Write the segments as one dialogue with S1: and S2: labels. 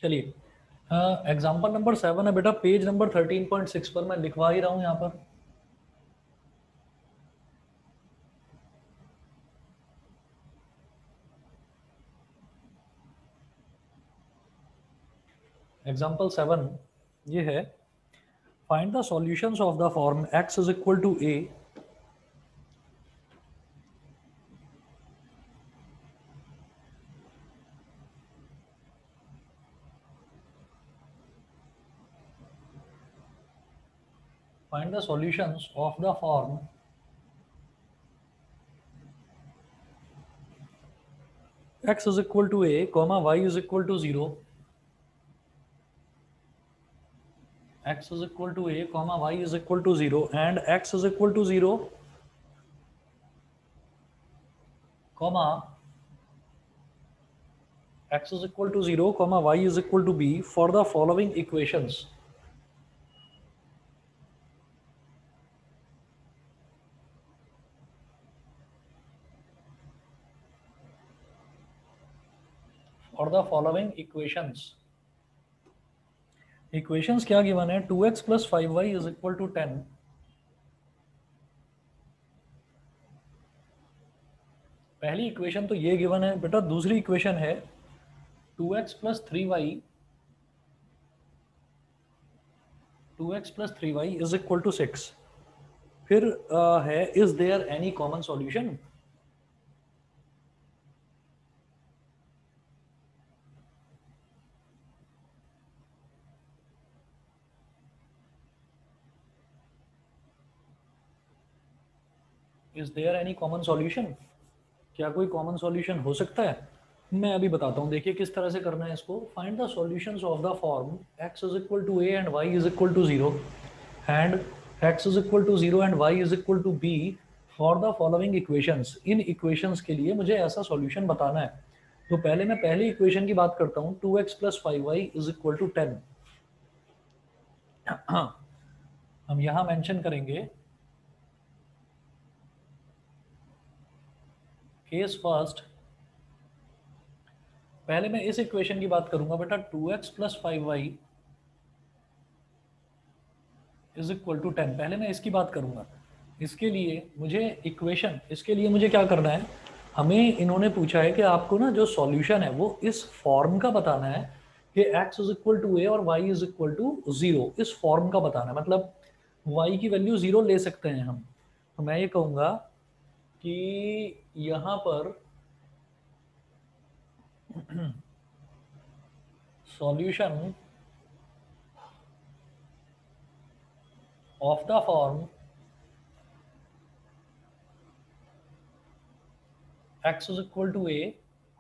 S1: चलिए, example number 7 है बेटा, पेज नंबर 13.6 पर मैं लिखवा ही रहा हूं यहाँ पर। एग्जाम्पल 7 ये है, find the solutions of the form x is equal to a find the solutions of the form x is equal to a comma y is equal to 0, x is equal to a comma y is equal to 0 and x is equal to 0 comma x is equal to 0 comma y is equal to b for the following equations. For the following equations. Equations क्या given है, 2x plus 5y is equal to 10, पहली equation तो ये given है बेटा। दूसरी equation है 2x plus 3y, 2x plus 3y is equal to 6। फिर है is there any common solution. Is there any common solution, क्या कोई कॉमन सॉल्यूशन हो सकता है? मैं अभी बताता हूँ, देखिए किस तरह से करना है इसको। Find the solutions of the form x is equal to a and y is equal to 0 and x is equal to 0 and y is equal to b for the following equations. इन equations के लिए मुझे ऐसा solution बताना है। तो पहले मैं पहली इक्वेशन की बात करता हूँ, 2x plus 5y is equal to 10। हम यहाँ मेंशन करेंगे केस फर्स्ट। पहले मैं इस इक्वेशन की बात करूंगा बेटा, 2x plus 5y is equal to 10। पहले मैं इसकी बात करूंगा। इसके लिए मुझे इक्वेशन, इसके लिए मुझे क्या करना है, हमें इन्होंने पूछा है कि आपको ना जो सॉल्यूशन है वो इस फॉर्म का बताना है कि x is equal to a और y इज इक्वल टू 0, इस फॉर्म का बताना है। मतलब y की वैल्यू 0 ले सकते हैं हम। तो मैं ये कहूँगा कि यहाँ पर solution of the form x is equal to a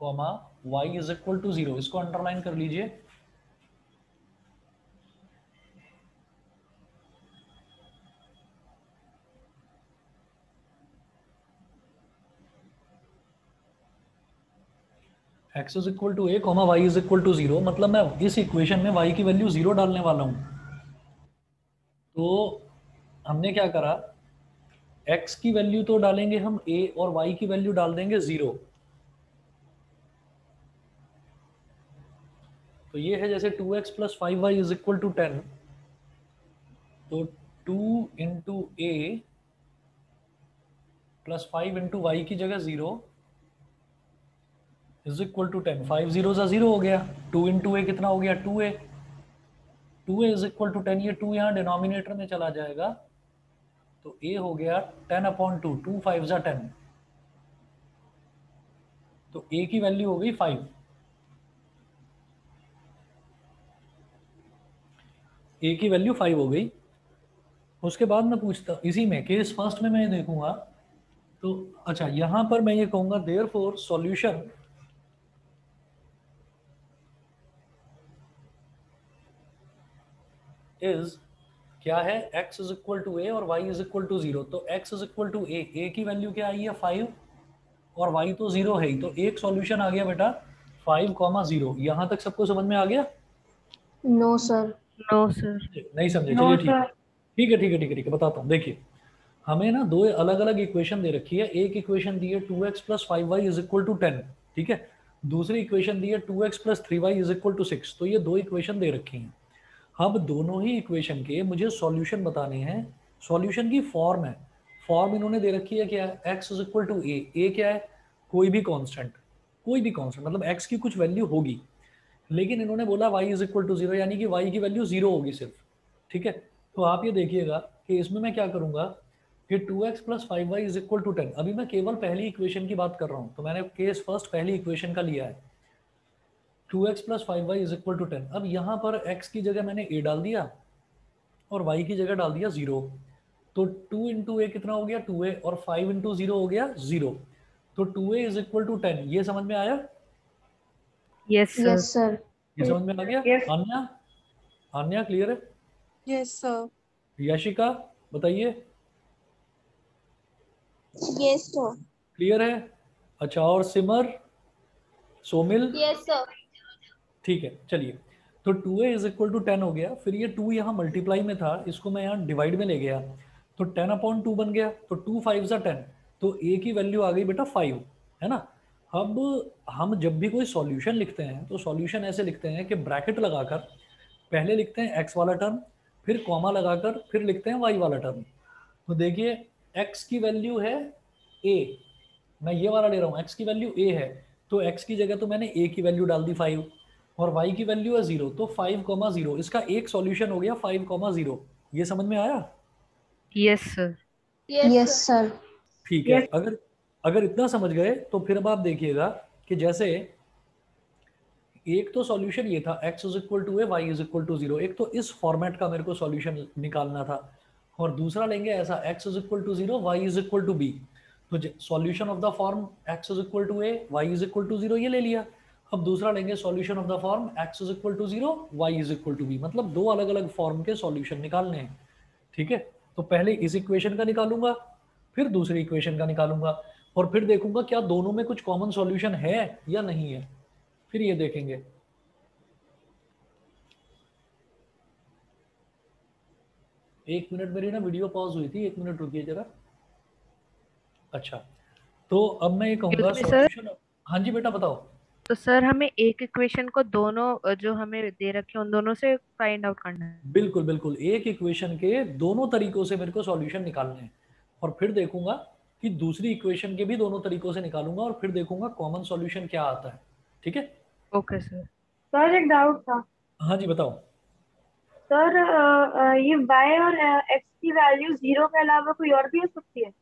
S1: comma y is equal to 0, इसको अंडरलाइन कर लीजिए। x is equal to a comma y is equal to 0, मतलब मैं इस इक्वेशन में y की वैल्यू 0 डालने वाला हूं। तो हमने क्या करा, x की वैल्यू तो डालेंगे हम a और y की वैल्यू डाल देंगे 0। तो ये है जैसे 2x plus 5y is equal to 10, तो 2 इंटू ए प्लस 5 इंटू वाई की जगह 0 इज इक्वल टू 10। 5 जीरो सा 0 हो गया, 2 इंटू ए कितना हो गया, 2a, 2a is equal to 10। ये 2 यहाँ डिनोमिनेटर में चला जाएगा, तो a हो गया 10 अपॉन 2, 2 5 जा 10, तो a की वैल्यू हो गई 5। a की वैल्यू 5 हो गई। उसके बाद मैं पूछता, इसी में केस फर्स्ट में मैं देखूंगा, तो अच्छा यहां पर मैं ये कहूंगा देयरफॉर सॉल्यूशन इज क्या है, x is equal to a और y इज इक्वल टू 0। तो x is equal to a की वैल्यू क्या आई है 5 और y तो 0 है ही, तो एक सॉल्यूशन आ गया बेटा 5,0। यहां तक सबको समझ में आ गया?
S2: No sir. No sir.
S1: नहीं समझे? चलिए ठीक है, ठीक है ठीक है ठीक है ठीक है, बताता हूँ। देखिए हमें ना दो अलग अलग इक्वेशन दे रखी है। एक इक्वेशन दी है 2x plus 5y is equal to 10, ठीक है। दूसरी इक्वेशन दी है 2x plus 3y is equal to 6। तो ये दो इक्वेशन दे रखी हैं। अब दोनों ही इक्वेशन के मुझे सॉल्यूशन बताने हैं। सॉल्यूशन की फॉर्म है, फॉर्म इन्होंने दे रखी है क्या है, x इज इक्वल टू ए क्या है, कोई भी कांस्टेंट, कोई भी कांस्टेंट मतलब x की कुछ वैल्यू होगी, लेकिन इन्होंने बोला y इज इक्वल टू 0, यानी कि y की वैल्यू 0 होगी सिर्फ। ठीक है, तो आप ये देखिएगा कि इसमें मैं क्या करूंगा कि 2x plus 5y is equal to 10। अभी मैं केवल पहली इक्वेशन की बात कर रहा हूँ, तो मैंने केस फर्स्ट पहली इक्वेशन का लिया है, 2x plus 5y is equal to 10। अब यहाँ पर x की जगह मैंने a डाल दिया और y की जगह डाल दिया 0। तो 2 इंटू ए कितना हो गया 2a, और 5 इंटू 0 हो गया 0। तो 2a इज इक्वल टू 10। ये समझ में आया?
S3: Yes sir.
S2: Yes sir.
S1: ये समझ में आ गया?
S3: Yes.
S1: आन्या, आन्या क्लियर है?
S4: Yes sir.
S1: यशिका बताइए,
S5: यस सर।
S1: क्लियर है? अच्छा, और सिमर, सोमिल?
S5: Yes sir.
S1: ठीक है, चलिए। तो 2a इज इक्वल टू 10 हो गया, फिर ये 2 यहाँ मल्टीप्लाई में था, इसको मैं यहाँ डिवाइड में ले गया, तो 10 अपॉन 2 बन गया, तो 2 5 ज़ा 10, तो a की वैल्यू आ गई बेटा 5, है ना। अब हम जब भी कोई सॉल्यूशन लिखते हैं तो सॉल्यूशन ऐसे लिखते हैं कि ब्रैकेट लगाकर पहले लिखते हैं x वाला टर्म, फिर कॉमा लगाकर फिर लिखते हैं y वाला टर्म। तो देखिए x की वैल्यू है a, मैं ये वाला ले रहा हूँ, x की वैल्यू a है, तो x की जगह तो मैंने a की वैल्यू डाल दी 5, और y की वैल्यू है 0, तो 5,0। इसका एक सॉल्यूशन हो गया 5,0। ये समझ में आया?
S3: Yes sir.
S2: Yes sir.
S1: ठीक है, अगर अगर इतना समझ गए तो फिर अब आप देखिएगा कि जैसे एक तो सॉल्यूशन ये था x is equal to a, y is equal to 0, एक तो इस फॉर्मेट का मेरे को सॉल्यूशन निकालना था, और दूसरा लेंगे ऐसा x is equal to 0, y is equal to b. तो solution of the form x is equal to a, y is equal to 0 ये ले लिया। अब दूसरा लेंगे solution of the form x is equal to 0, y is equal to b, मतलब दो अलग अलग फॉर्म के सॉल्यूशन निकालने हैं। ठीक है, तो पहले इस इक्वेशन का निकालूंगा, फिर दूसरी इक्वेशन का निकालूंगा, और फिर देखूंगा क्या दोनों में कुछ कॉमन सॉल्यूशन है या नहीं है, फिर ये देखेंगे। एक मिनट, मेरी ना वीडियो पॉज हुई थी, एक मिनट रुकिए जरा। अच्छा, तो अब मैं ये कहूंगा
S3: Excuse me, sir?
S1: सॉल्यूशन। हाँ जी बेटा बताओ।
S3: तो सर हमें एक इक्वेशन को दोनों जो हमें दे रखे हैं उन दोनों से फाइंड आउट करना है।
S1: बिल्कुल बिल्कुल, एक इक्वेशन के दोनों तरीकों से मेरे को सॉल्यूशन निकालने हैं, और फिर देखूंगा कि दूसरी इक्वेशन के भी दोनों तरीकों से निकालूंगा, और फिर देखूंगा कॉमन सॉल्यूशन क्या आता है। ठीक है,
S3: ओके सर।
S6: सर एक डाउट था।
S1: हाँ जी बताओ।
S6: सर ये y और x की वैल्यू 0 के अलावा कोई और भी हो सकती है?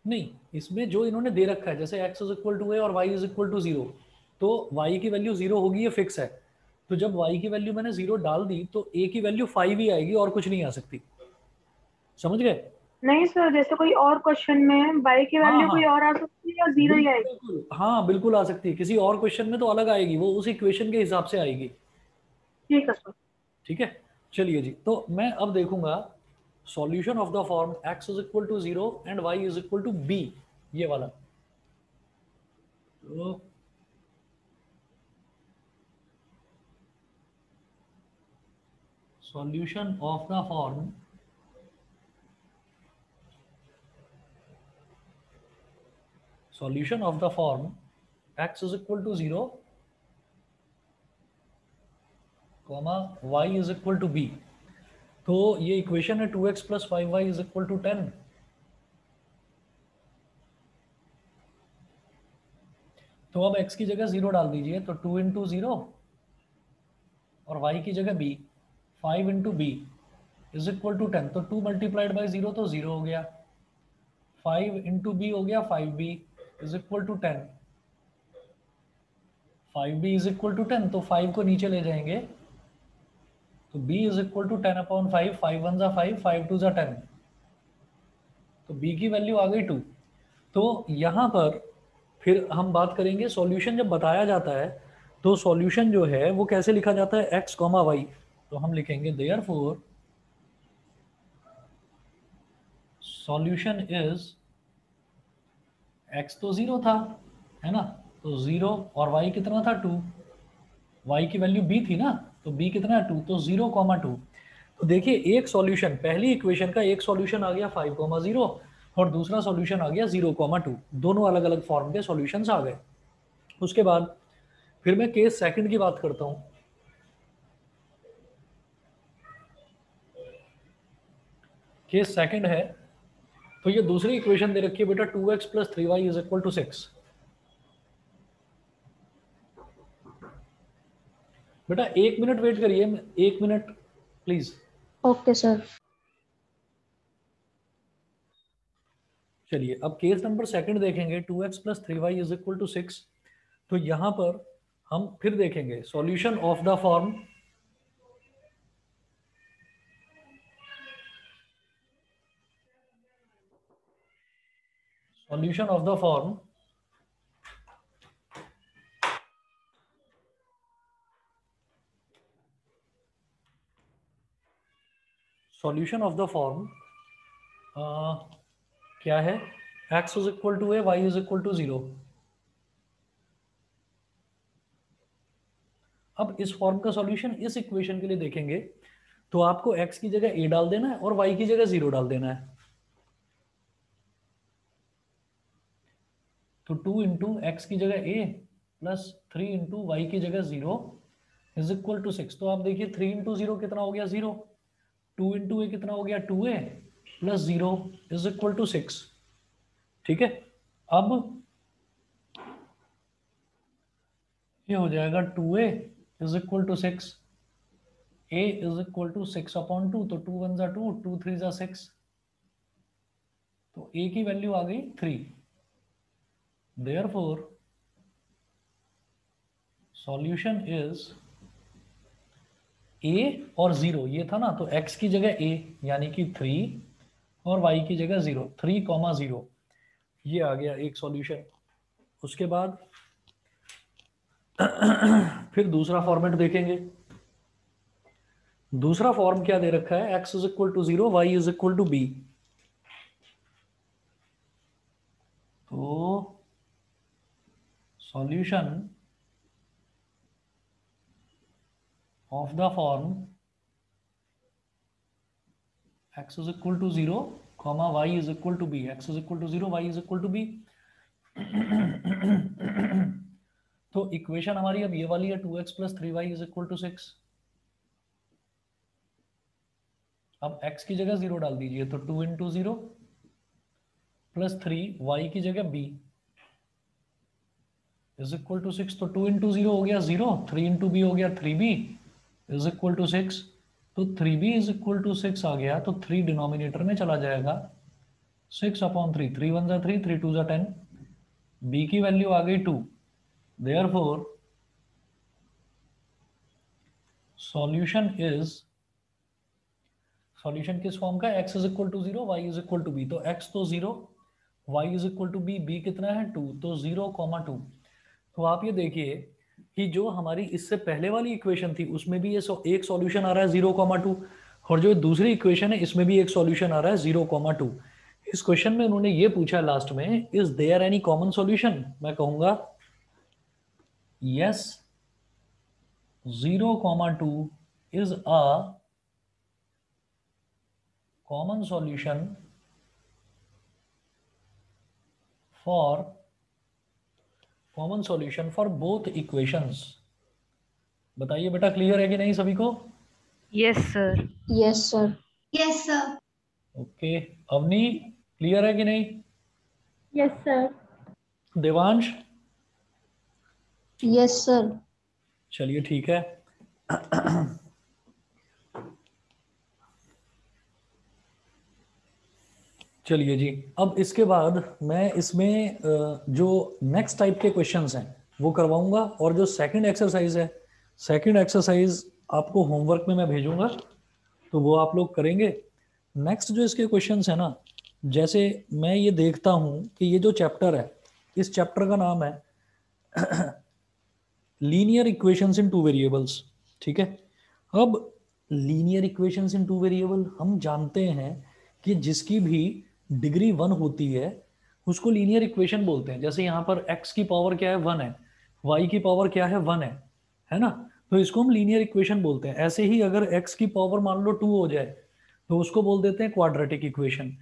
S1: नहीं, इसमें जो इन्होंने दे रखा है जैसे x इज इक्वल टू ए और y इज इक्वल टू 0, तो y की वैल्यू 0 होगी, ये फिक्स है। तो जब y की वैल्यू मैंने 0 डाल दी तो a की वैल्यू 5 ही आएगी, और कुछ नहीं आ सकती। समझ गए?
S6: नहीं सर, जैसे कोई और क्वेश्चन में y की
S1: हाँ
S6: वैल्यू
S1: हाँ
S6: कोई और आ सकती है या 0 ही
S1: बिल्कुल
S6: आएगी?
S1: बिल्कुल, हाँ बिल्कुल आ सकती है, किसी और क्वेश्चन में तो अलग आएगी, वो उस इक्वेशन के हिसाब से आएगी।
S6: ठीक है सर।
S1: ठीक है, चलिए जी, तो मैं अब देखूंगा solution of the form x is equal to 0 and y is equal to b, ये वाला। तो solution of the form solution of the form x is equal to 0 comma y is equal to b। तो ये equation है 2x plus 5y is equal to 10। तो अब x की जगह 0 डाल दीजिए, तो 2 इंटू 0, और y की जगह b, 5 into b is equal to 10। तो 2 मल्टीप्लाइड बाई 0 तो 0 हो गया, 5 इंटू बी हो गया 5b is equal to 10, 5b is equal to 10, तो 5 को नीचे ले जाएंगे, तो b is equal to 10 upon 5, 5 1 जा 5, 5 2 जा 10, तो b की वैल्यू आ गई 2। तो यहाँ पर फिर हम बात करेंगे सॉल्यूशन जब बताया जाता है तो सॉल्यूशन जो है वो कैसे लिखा जाता है, x कॉमा वाई। तो हम लिखेंगे देयरफॉर सॉल्यूशन इज, x तो 0 था, है ना, तो 0, और y कितना था 2, y की वैल्यू b थी ना, तो b कितना है 2, तो 0 कॉमा 2। तो देखिए एक सॉल्यूशन, पहली इक्वेशन का एक सॉल्यूशन आ गया 5 कॉमा 0, और दूसरा सॉल्यूशन आ गया 0 कॉमा 2, दोनों अलग अलग फॉर्म के सॉल्यूशंस आ गए। उसके बाद फिर मैं केस सेकंड की बात करता हूं। केस सेकंड है, तो ये दूसरी इक्वेशन दे रखी है बेटा 2x plus 3y is equal to 6। बेटा 1 मिनट वेट करिए, 1 मिनट प्लीज।
S2: Okay sir.
S1: चलिए अब केस नंबर सेकंड देखेंगे, 2x plus 3y is equal to 6। तो यहां पर हम फिर देखेंगे solution of the form solution of the form solution of the form क्या है, x is equal to a, y is equal to 0। अब इस फॉर्म का सॉल्यूशन इस इक्वेशन के लिए देखेंगे तो आपको x की जगह a डाल देना है और y की जगह 0 डाल देना है। तो 2 इंटू एक्स की जगह a प्लस 3 इंटू वाई की जगह 0 इज इक्वल टू 6। तो आप देखिए 3 इंटू 0 कितना हो गया 0, 2 इंटू ए कितना हो गया 2a plus 0 is equal to 6। ठीक है, अब ये हो जाएगा 2a is equal to 6, a is equal to 6 upon 2, तो 2 1 जा 2, 2 3 जा 6, तो a की वैल्यू आ गई 3। देयरफॉर सॉल्यूशन इज a और 0, ये था ना, तो x की जगह a यानी कि 3 और y की जगह 0, 3,0, ये आ गया एक सॉल्यूशन। उसके बाद फिर दूसरा फॉर्मेट देखेंगे। दूसरा फॉर्म क्या दे रखा है, x is equal to 0, y is equal to b। तो solution of the form x is equal to 0, y is equal to b, x is equal to 0, y is equal to b। तो equation हमारी अब ये वाली है 2x plus 3y is equal to 6। अब x की जगह 0 डाल दीजिए, तो 2 इंटू 0 प्लस 3, y की जगह b इज इक्वल टू 6। तो 2 इंटू 0 हो गया 0, 3 इंटू b हो गया 3b इज इक्वल टू 6। तो 3b इज इक्वल टू 6 आ गया, तो 3 डिनोमिनेटर में चला जाएगा, 6 अपॉन 3, 3 1 जा 3, 3 2 जा 10, b की वैल्यू आ गई 2। देयरफॉर सॉल्यूशन इज, सॉल्यूशन किस फॉर्म का, x is equal to 0, y is equal to b। तो x तो 0, y is equal to b, b कितना है 2, तो 0, 2। तो आप ये देखिए कि जो हमारी इससे पहले वाली इक्वेशन थी उसमें भी ये एक सॉल्यूशन आ रहा है 0,2, और जो दूसरी इक्वेशन है इसमें भी एक सॉल्यूशन आ रहा है 0,2। इस क्वेश्चन में उन्होंने ये पूछा लास्ट में, is there any common solution. मैं कहूंगा yes, 0,2 is a common solution for both equations. बताइए बेटा, क्लियर है कि नहीं सभी को?
S3: Yes sir.
S2: Yes sir.
S4: Yes sir.
S1: Okay, Avni clear है कि नहीं?
S6: Yes sir.
S1: Devansh?
S2: Yes sir.
S1: चलिए ठीक है। चलिए जी, अब इसके बाद मैं इसमें जो नेक्स्ट टाइप के क्वेश्चंस हैं वो करवाऊंगा, और जो सेकंड एक्सरसाइज है, सेकंड एक्सरसाइज आपको होमवर्क में मैं भेजूंगा, तो वो आप लोग करेंगे। नेक्स्ट जो इसके क्वेश्चंस है ना, जैसे मैं ये देखता हूँ कि ये जो चैप्टर है, इस चैप्टर का नाम है लीनियर इक्वेशंस इन टू वेरिएबल्स। ठीक है, अब लीनियर इक्वेशंस इन टू वेरिएबल हम जानते हैं कि जिसकी भी डिग्री 1 होती है उसको लीनियर इक्वेशन बोलते हैं। जैसे यहाँ पर x की पावर क्या है 1 है, y की पावर क्या है 1 है ना, तो इसको हम लीनियर इक्वेशन बोलते हैं। ऐसे ही अगर x की पावर मान लो 2 हो जाए तो उसको बोल देते हैं क्वाड्रेटिक इक्वेशन।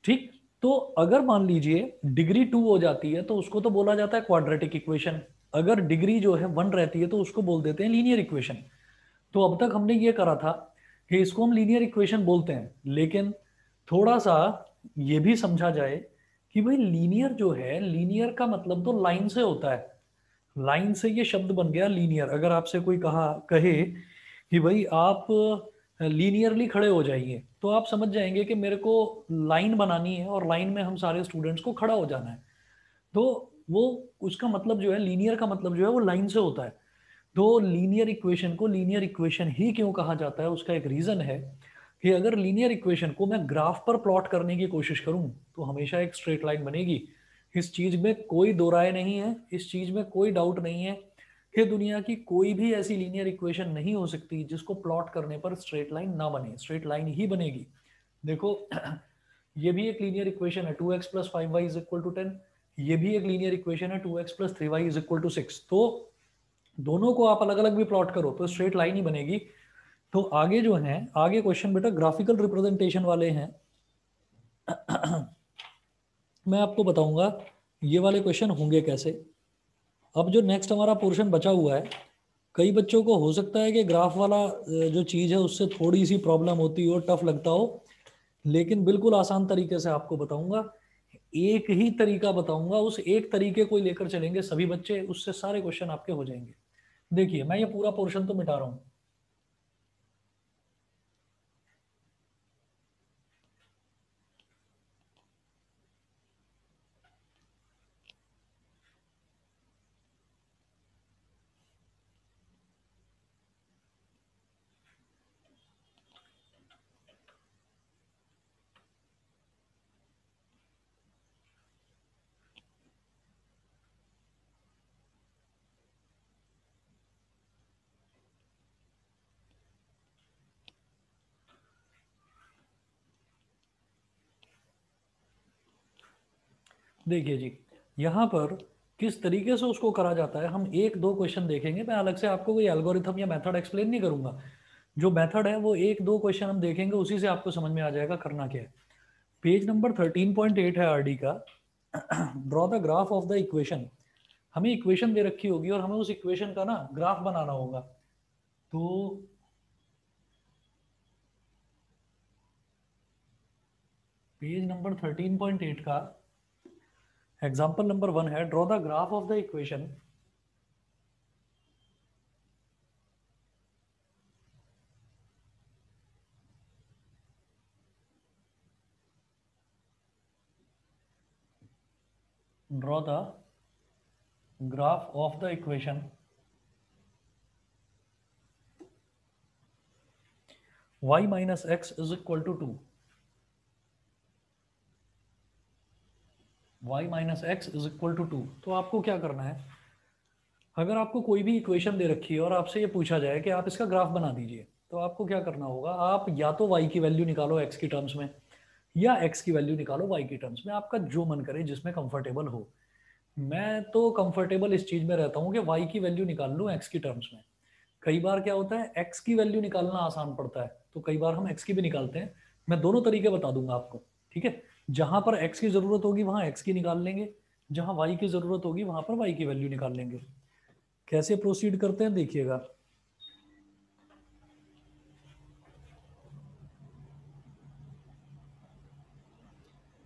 S1: ठीक, तो अगर मान लीजिए डिग्री 2 हो जाती है तो उसको तो बोला जाता है क्वाड्रेटिक इक्वेशन। अगर डिग्री जो है 1 रहती है तो उसको बोल देते हैं लीनियर इक्वेशन। तो अब तक हमने ये करा था कि इसको हम लीनियर इक्वेशन बोलते हैं, लेकिन थोड़ा सा ये भी समझा जाए कि भाई लीनियर जो है, लीनियर का मतलब तो लाइन से होता है। लाइन से ये शब्द बन गया लीनियर। अगर आपसे कोई कहे कि भाई आप लीनियरली खड़े हो जाइए, तो आप समझ जाएंगे कि मेरे को लाइन बनानी है और लाइन में हम सारे स्टूडेंट्स को खड़ा हो जाना है। तो वो उसका मतलब जो है, लीनियर का मतलब जो है वो लाइन से होता है। तो लीनियर इक्वेशन को लीनियर इक्वेशन ही क्यों कहा जाता है, उसका एक रीजन है कि अगर लीनियर इक्वेशन को मैं ग्राफ पर प्लॉट करने की कोशिश करूं तो हमेशा एक स्ट्रेट लाइन बनेगी। इस चीज में कोई दो राय नहीं है, इस चीज में कोई डाउट नहीं है कि दुनिया की कोई भी ऐसी लीनियर इक्वेशन नहीं हो सकती जिसको प्लॉट करने पर स्ट्रेट लाइन ना बने, स्ट्रेट लाइन ही बनेगी। देखो ये भी एक लीनियर इक्वेशन है, 2x plus 5y is equal to 10। ये भी एक लीनियर इक्वेशन है, 2x plus 3y is equal to 6। तो दोनों को आप अलग अलग भी प्लॉट करो तो स्ट्रेट लाइन ही बनेगी। तो आगे जो है, आगे क्वेश्चन बेटा ग्राफिकल रिप्रेजेंटेशन वाले हैं। मैं आपको बताऊंगा ये वाले क्वेश्चन होंगे कैसे। अब जो नेक्स्ट हमारा पोर्शन बचा हुआ है, कई बच्चों को हो सकता है कि ग्राफ वाला जो चीज़ है उससे थोड़ी सी प्रॉब्लम होती हो, टफ लगता हो, लेकिन बिल्कुल आसान तरीके से आपको बताऊंगा। एक ही तरीका बताऊंगा, उस एक तरीके को ही लेकर चलेंगे सभी बच्चे, उससे सारे क्वेश्चन आपके हो जाएंगे। देखिए मैं ये पूरा पोर्शन तो मिटा रहा हूँ। देखिए जी, यहाँ पर किस तरीके से उसको करा जाता है, हम एक दो क्वेश्चन देखेंगे। मैं अलग से आपको कोई एल्गोरिथम या मेथड एक्सप्लेन नहीं करूंगा। जो मेथड है वो एक दो क्वेश्चन हम देखेंगे, उसी से आपको समझ में आ जाएगा करना क्या है। पेज नंबर 13.8 है आरडी का। Draw the graph of the equation. हमें इक्वेशन दे रखी होगी और हमें उस इक्वेशन का ना ग्राफ बनाना होगा। तो पेज नंबर 13.8 का एग्जाम्पल नंबर 1 है, draw the graph of the equation draw the graph of the equation y minus x is equal to 2। y minus x is equal to 2। तो आपको क्या करना है, अगर आपको कोई भी इक्वेशन दे रखी है और आपसे ये पूछा जाए कि आप इसका ग्राफ बना दीजिए, तो आपको क्या करना होगा, आप या तो y की वैल्यू निकालो x की टर्म्स में, या x की वैल्यू निकालो y की टर्म्स में, आपका जो मन करे, जिसमें कंफर्टेबल हो। मैं तो कंफर्टेबल इस चीज में रहता हूँ कि y की वैल्यू निकाल लूँ x की टर्म्स में। कई बार क्या होता है, x की वैल्यू निकालना आसान पड़ता है, तो कई बार हम x की भी निकालते हैं। मैं दोनों तरीके बता दूंगा आपको, ठीक है। जहां पर x की जरूरत होगी वहां x की निकाल लेंगे, जहां y की जरूरत होगी वहां पर y की वैल्यू निकाल लेंगे। कैसे प्रोसीड करते हैं देखिएगा।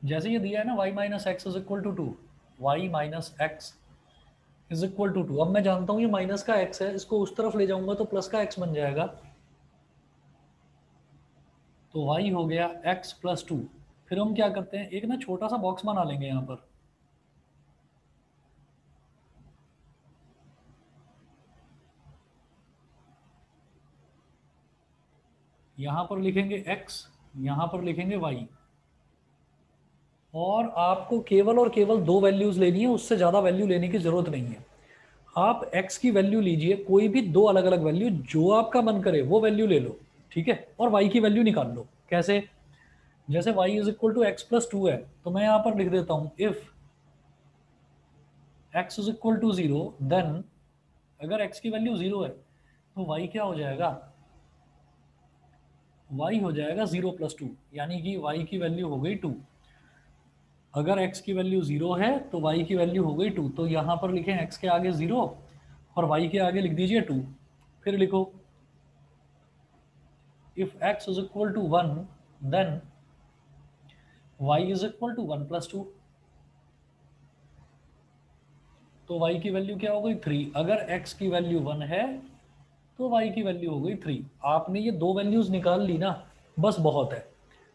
S1: जैसे ये दिया है ना, y minus x is equal to 2, y minus x is equal to 2। अब मैं जानता हूँ ये माइनस का x है, इसको उस तरफ ले जाऊंगा तो प्लस का x बन जाएगा। तो y हो गया x प्लस 2। फिर हम क्या करते हैं, एक ना छोटा सा बॉक्स बना लेंगे यहाँ पर। यहाँ पर लिखेंगे x, यहाँ पर लिखेंगे y, और आपको केवल और केवल दो वैल्यूज लेनी है, उससे ज़्यादा वैल्यू लेने की ज़रूरत नहीं है। आप x की वैल्यू लीजिए, कोई भी दो अलग अलग वैल्यू, जो आपका मन करे वो वैल्यू ले लो, ठीक है, और y की वैल्यू निकाल लो। कैसे, जैसे y is equal to x plus 2 है, तो मैं यहाँ पर लिख देता हूँ if x is equal to 0 then, अगर x की वैल्यू 0 है तो y क्या हो जाएगा, y हो जाएगा 0 प्लस 2, यानी कि y की वैल्यू हो गई 2। अगर x की वैल्यू 0 है तो y की वैल्यू हो गई 2, तो यहाँ पर लिखें x के आगे 0 और y के आगे लिख दीजिए 2। फिर लिखो if x is equal to 1 then y is equal to 1 plus 2। तो y की वैल्यू क्या हो गई 3। अगर x की वैल्यू 1 है तो y की वैल्यू हो गई 3। आपने ये दो वैल्यूज निकाल ली ना, बस बहुत है।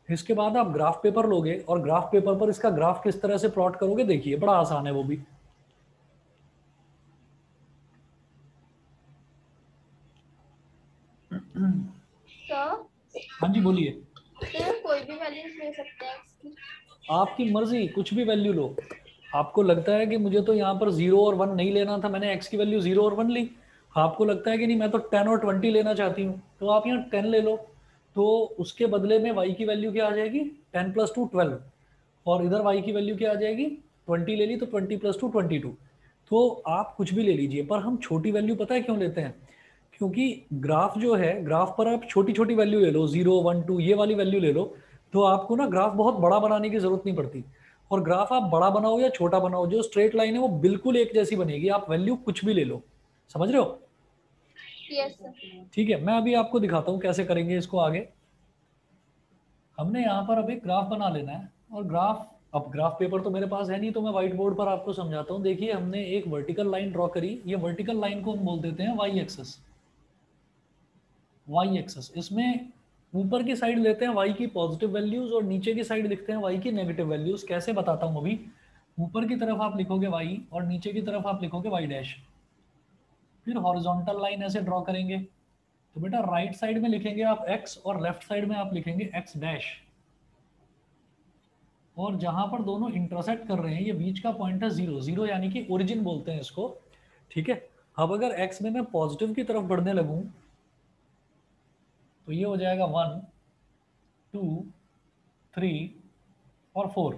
S1: इसके बाद आप ग्राफ पेपर लोगे और ग्राफ पेपर पर इसका ग्राफ किस तरह से प्लॉट करोगे, देखिए बड़ा आसान है वो भी।
S2: सर
S1: हाँ जी बोलिए।
S2: सर कोई भी वैल्यूज ले सकते हैं x की?
S1: आपकी मर्जी, कुछ भी वैल्यू लो। आपको लगता है कि मुझे तो यहाँ पर 0 और 1 नहीं लेना था, मैंने x की वैल्यू 0 और 1 ली। आपको लगता है कि नहीं मैं तो 10 और 20 लेना चाहती हूँ, तो आप यहाँ 10 ले लो। तो उसके बदले में y की वैल्यू क्या आ जाएगी, 10 प्लस 2 12। और इधर y की वैल्यू क्या आ जाएगी, 20 ले ली तो 20 प्लस 2 22। तो आप कुछ भी ले लीजिए, पर हम छोटी वैल्यू पता है क्यों लेते हैं, क्योंकि ग्राफ जो है, ग्राफ पर आप छोटी छोटी वैल्यू ले लो, 0 1 2 ये वाली वैल्यू ले लो, तो आपको ना ग्राफ बहुत बड़ा बनाने की जरूरत नहीं पड़ती। और ग्राफ आप बड़ा बनाओ या छोटा बनाओ, जो स्ट्रेट लाइन है वो बिल्कुल एक जैसी बनेगी, आप वैल्यू कुछ भी ले लो। समझ रहे हो?
S2: Yes sir.
S1: ठीक है, मैं अभी आपको दिखाता हूँ कैसे करेंगे इसको आगे। हमने यहाँ पर अभी ग्राफ बना लेना है, और ग्राफ, अब ग्राफ पेपर तो मेरे पास है नहीं, तो मैं व्हाइट बोर्ड पर आपको समझाता हूँ। देखिए हमने एक वर्टिकल लाइन ड्रॉ करी, ये वर्टिकल लाइन को हम बोल देते हैं वाई एक्सेस। वाई एक्सेस, इसमें ऊपर की साइड लेते हैं y की पॉजिटिव वैल्यूज और नीचे की साइड लिखते हैं y की नेगेटिव वैल्यूज। कैसे बताता हूँ अभी। ऊपर की तरफ आप लिखोगे y और नीचे की तरफ आप लिखोगे y डैश। फिर हॉरिजॉन्टल लाइन ऐसे ड्रॉ करेंगे, तो बेटा राइट साइड में लिखेंगे आप x और लेफ्ट साइड में आप लिखेंगे x डैश। और जहां पर दोनों इंटरसेक्ट कर रहे हैं, ये बीच का पॉइंट है 0 0, यानी कि ओरिजिन बोलते हैं इसको। ठीक है, अब अगर x में मैं पॉजिटिव की तरफ बढ़ने लगूं तो ये हो जाएगा 1 2 3 और 4।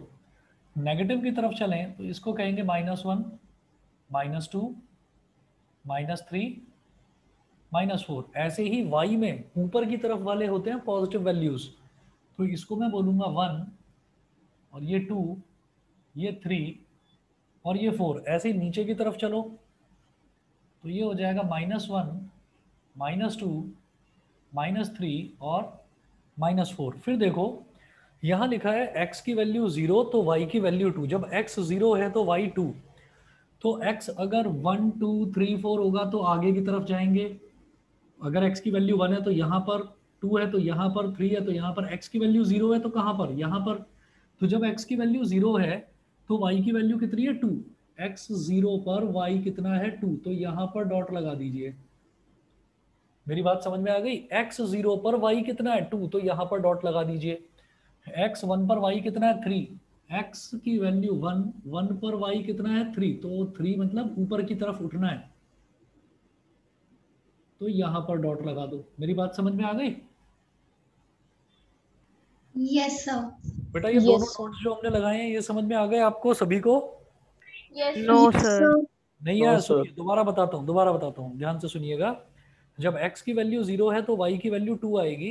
S1: नेगेटिव की तरफ चलें तो इसको कहेंगे -1 -2 -3 -4। ऐसे ही y में ऊपर की तरफ वाले होते हैं पॉजिटिव वैल्यूज, तो इसको मैं बोलूंगा 1 और ये 2 ये 3 और ये 4। ऐसे ही नीचे की तरफ चलो तो ये हो जाएगा -1 -2 -3 और -4। फिर देखो यहाँ लिखा है x की वैल्यू 0 तो y की वैल्यू 2। जब x 0 है तो y 2, तो x अगर 1 2 3 4 होगा तो आगे की तरफ जाएंगे। अगर x की वैल्यू 1 है तो यहाँ पर, 2 है तो यहाँ पर, 3 है तो यहाँ पर, x की वैल्यू 0 है तो कहाँ पर, यहाँ पर। तो जब x की वैल्यू 0 है तो y की वैल्यू कितनी है 2। x 0 पर y कितना है 2, तो यहाँ पर डॉट लगा दीजिए। मेरी बात समझ में आ गई। x 0 पर y कितना है 2, तो यहाँ पर डॉट लगा दीजिए। x 1 पर y कितना है 3, x की वैल्यू 1 1 पर y कितना है 3, तो 3 मतलब ऊपर की तरफ उठना है, तो यहाँ पर डॉट लगा दो। मेरी बात समझ में आ गई?
S2: Yes sir.
S1: बेटा ये दोनों
S2: यस
S1: डॉट्स जो हमने लगाए हैं ये समझ में आ गए आपको सभी को?
S2: Yes
S3: no
S2: yes
S3: sir.
S2: Sir.
S1: नहीं
S4: नो
S1: यार
S4: सर।
S1: सुनिए, दोबारा बताता हूँ, ध्यान से सुनिएगा। जब x की वैल्यू 0 है तो y की वैल्यू 2 आएगी।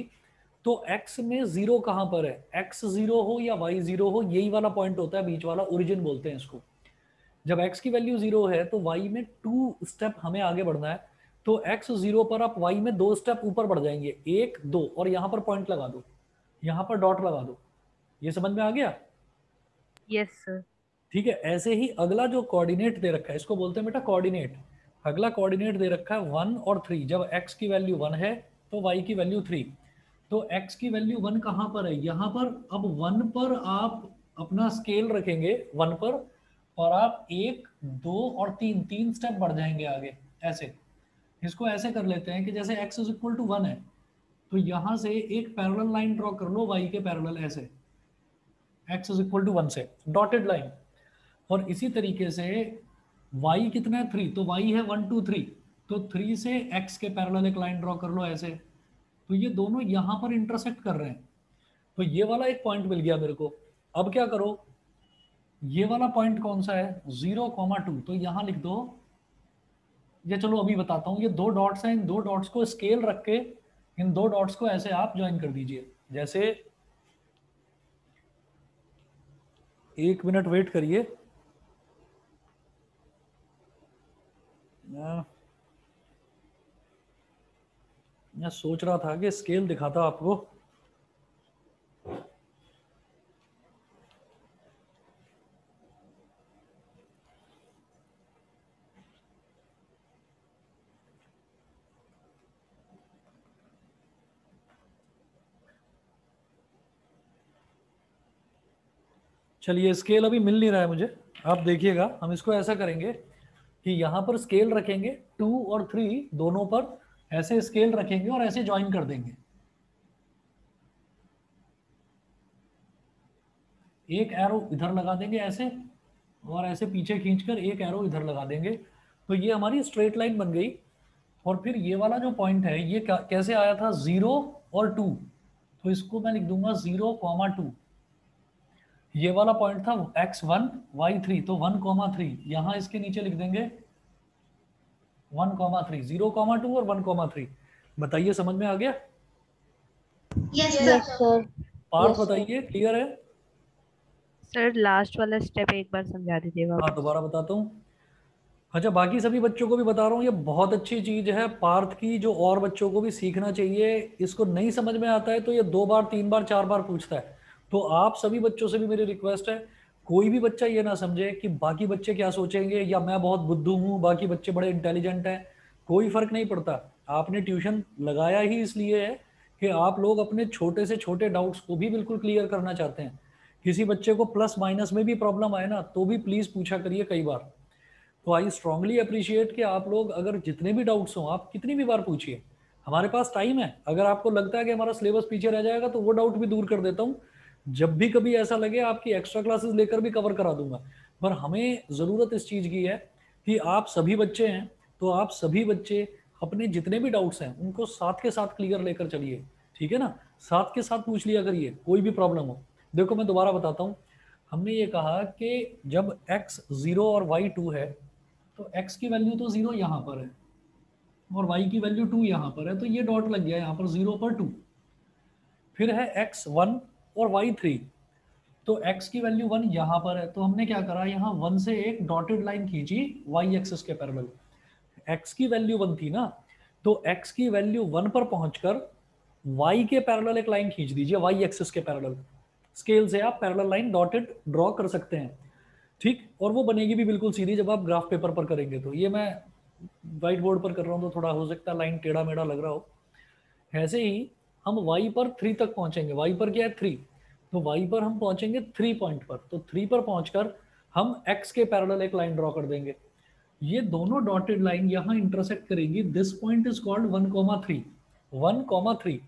S1: तो x में 0 कहाँ पर है, x 0 हो या y 0 हो, यही वाला पॉइंट होता है बीच वाला, ओरिजिन बोलते हैं इसको। जब x की वैल्यू 0 है तो y में 2 स्टेप हमें आगे बढ़ना है। तो x 0 पर आप y में 2 स्टेप ऊपर बढ़ जाएंगे, 1 2, और यहाँ पर पॉइंट लगा दो, यहाँ पर डॉट लगा दो। ये समझ में आ गया?
S3: Yes sir.
S1: ठीक है, ऐसे ही अगला जो कोऑर्डिनेट दे रखा है इसको बोलते हैं बेटा कोऑर्डिनेट। अगला कोऑर्डिनेट दे रखा है 1 और 3। जब x की वैल्यू 1 है तो y की वैल्यू 3। तो x की वैल्यू 1 कहाँ पर है, यहाँ पर। अब 1 पर आप अपना स्केल रखेंगे 1 पर, और आप 1 2 और 3 3 स्टेप बढ़ जाएंगे आगे। ऐसे इसको ऐसे कर लेते हैं कि जैसे x इज इक्वल टू 1 है, तो यहाँ से एक पैरेलल लाइन ड्रॉ कर लो y के पैरेलल, ऐसे x इज इक्वल टू 1 से डॉटेड लाइन। और इसी तरीके से y कितना है 3, तो y है 1 2 3, तो 3 से x के पैरेलल एक लाइन ड्रॉ कर लो ऐसे। तो ये दोनों यहाँ पर इंटरसेक्ट कर रहे हैं, तो ये वाला एक पॉइंट मिल गया मेरे को। अब क्या करो, ये वाला पॉइंट कौन सा है 0,2, तो यहाँ लिख दो। ये चलो अभी बताता हूँ, ये दो डॉट्स हैं, इन दो डॉट्स को स्केल रख के इन दो डॉट्स को ऐसे आप ज्वाइन कर दीजिए। जैसे 1 मिनट वेट करिए। मैं सोच रहा था कि स्केल दिखाता आपको। चलिए स्केल अभी मिल नहीं रहा है मुझे, आप देखिएगा। हम इसको ऐसा करेंगे कि यहाँ पर स्केल रखेंगे 2 और 3 दोनों पर, ऐसे स्केल रखेंगे और ऐसे ज्वाइन कर देंगे। एक एरो इधर लगा देंगे ऐसे, और ऐसे पीछे खींचकर एक एरो इधर लगा देंगे, तो ये हमारी स्ट्रेट लाइन बन गई। और फिर ये वाला जो पॉइंट है ये कैसे आया था, 0 और 2, तो इसको मैं लिख दूंगा 0,2। ये वाला पॉइंट था x1 y3, तो 1,3 यहाँ इसके नीचे लिख देंगे 1,3, 0,2 और 1,3। बताइए समझ में आ गया?
S2: Yes
S6: yes
S2: sir.
S6: Sir.
S1: Parth बताइए, क्लियर है?
S3: सर लास्ट वाला स्टेप एक बार समझा दीजिएगा।
S1: हाँ दोबारा बताता हूँ। अच्छा, बाकी सभी बच्चों को भी बता रहा हूँ, ये बहुत अच्छी चीज है पार्थ की, जो और बच्चों को भी सीखना चाहिए। इसको नहीं समझ में आता है तो ये 2 बार 3 बार 4 बार पूछता है। तो आप सभी बच्चों से भी मेरी रिक्वेस्ट है, कोई भी बच्चा ये ना समझे कि बाकी बच्चे क्या सोचेंगे या मैं बहुत बुद्धू हूँ, बाकी बच्चे बड़े इंटेलिजेंट हैं। कोई फर्क नहीं पड़ता। आपने ट्यूशन लगाया ही इसलिए है कि आप लोग अपने छोटे से छोटे डाउट्स को भी बिल्कुल क्लियर करना चाहते हैं। किसी बच्चे को प्लस माइनस में भी प्रॉब्लम आए ना, तो भी प्लीज पूछा करिए कई बार। तो आई स्ट्रांगली अप्रिशिएट कि आप लोग अगर जितने भी डाउट्स हो आप कितनी भी बार पूछिए, हमारे पास टाइम है। अगर आपको लगता है कि हमारा सिलेबस पीछे रह जाएगा तो वो डाउट भी दूर कर देता हूँ। जब भी कभी ऐसा लगे आपकी एक्स्ट्रा क्लासेस लेकर भी कवर करा दूंगा। पर हमें ज़रूरत इस चीज़ की है कि आप सभी बच्चे हैं, तो आप सभी बच्चे अपने जितने भी डाउट्स हैं उनको साथ के साथ क्लियर लेकर चलिए, ठीक है ना? साथ के साथ पूछ लिया करिए, कोई भी प्रॉब्लम हो। देखो मैं दोबारा बताता हूँ, हमने ये कहा कि जब x 0 और y 2 है, तो x की वैल्यू तो 0 यहाँ पर है और y की वैल्यू 2 यहाँ पर है, तो ये डॉट लग गया यहाँ पर 0 पर 2। फिर है x 1 और y 3, तो x की वैल्यू 1 यहाँ पर है, तो हमने क्या करा, यहाँ 1 से एक डॉटेड लाइन खींची y एक्सिस के पैरेलल। x की वैल्यू 1 थी ना, तो x की वैल्यू 1 पर पहुंचकर y के पैरेलल एक लाइन खींच दीजिए, y एक्सिस के पैरेलल। स्केल से आप पैरेलल लाइन डॉटेड ड्रॉ कर सकते हैं, ठीक? और वो बनेगी भी बिल्कुल सीधी जब आप ग्राफ पेपर पर करेंगे। तो ये मैं व्हाइट बोर्ड पर कर रहा हूँ तो थोड़ा हो सकता है लाइन टेढ़ा मेढ़ा लग रहा हो। ऐसे ही हम y पर 3 तक पहुंचेंगे। y पर क्या है, 3, तो y पर हम पहुंचेंगे 3 पॉइंट पर, तो 3 पर पहुंचकर हम x के पैरेलल एक लाइन ड्रॉ कर देंगे। ये दोनों डॉटेड लाइन यहाँ इंटरसेक्ट करेंगी। This point is called 1,3, 1,3।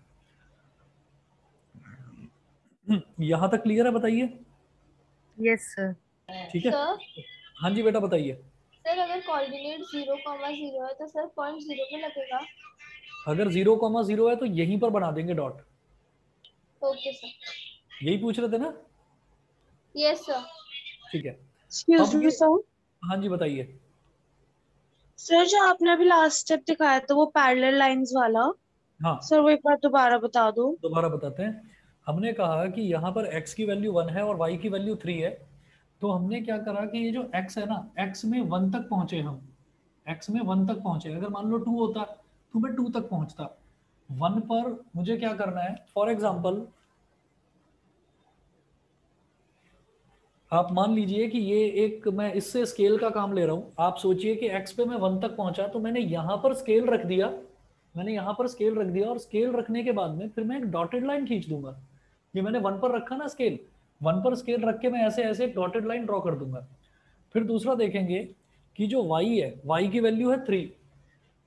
S1: यहाँ तक क्लियर है? बताइए।
S3: Yes sir.
S1: ठीक है,
S2: सर
S1: हाँ जी बेटा बताइए।
S2: सर अगर कोऑर्डिनेट 0,0 है तो सर पॉइंट 0 पे लगेगा।
S1: अगर 0,0 है तो यहीं पर बना देंगे डॉट।
S2: Okay sir.
S1: यही पूछ रहे थे ना?
S2: Yes sir.
S1: ठीक है।
S6: एक्सक्यूज
S1: अब
S6: मी
S1: ये,
S6: सर।
S1: हाँ जी बताइए।
S6: सर जो आपने अभी लास्ट स्टेप दिखाया था वो पैरेलल लाइंस वाला,
S1: हाँ
S6: सर वो एक बार दोबारा बता दो।
S1: दोबारा बताते हैं। हमने कहा कि यहाँ पर x की वैल्यू 1 है और y की वैल्यू 3 है, तो हमने क्या करा कि ये जो x है ना, x में 1 तक पहुंचे हम, x में 1 तक पहुंचे। अगर मान लो 2 होता तो मैं 2 तक पहुंचता। 1 पर मुझे क्या करना है, फॉर एग्जाम्पल आप मान लीजिए कि ये एक, मैं इससे स्केल का काम ले रहा हूँ। आप सोचिए कि x पे मैं 1 तक पहुंचा, तो मैंने यहाँ पर स्केल रख दिया, मैंने यहाँ पर स्केल रख दिया, और स्केल रखने के बाद में फिर मैं एक डॉटेड लाइन खींच दूंगा। ये मैंने 1 पर रखा ना स्केल, 1 पर स्केल रख के मैं ऐसे ऐसे एक डॉटेड लाइन ड्रॉ कर दूंगा। फिर दूसरा देखेंगे कि जो y है, y की वैल्यू है 3,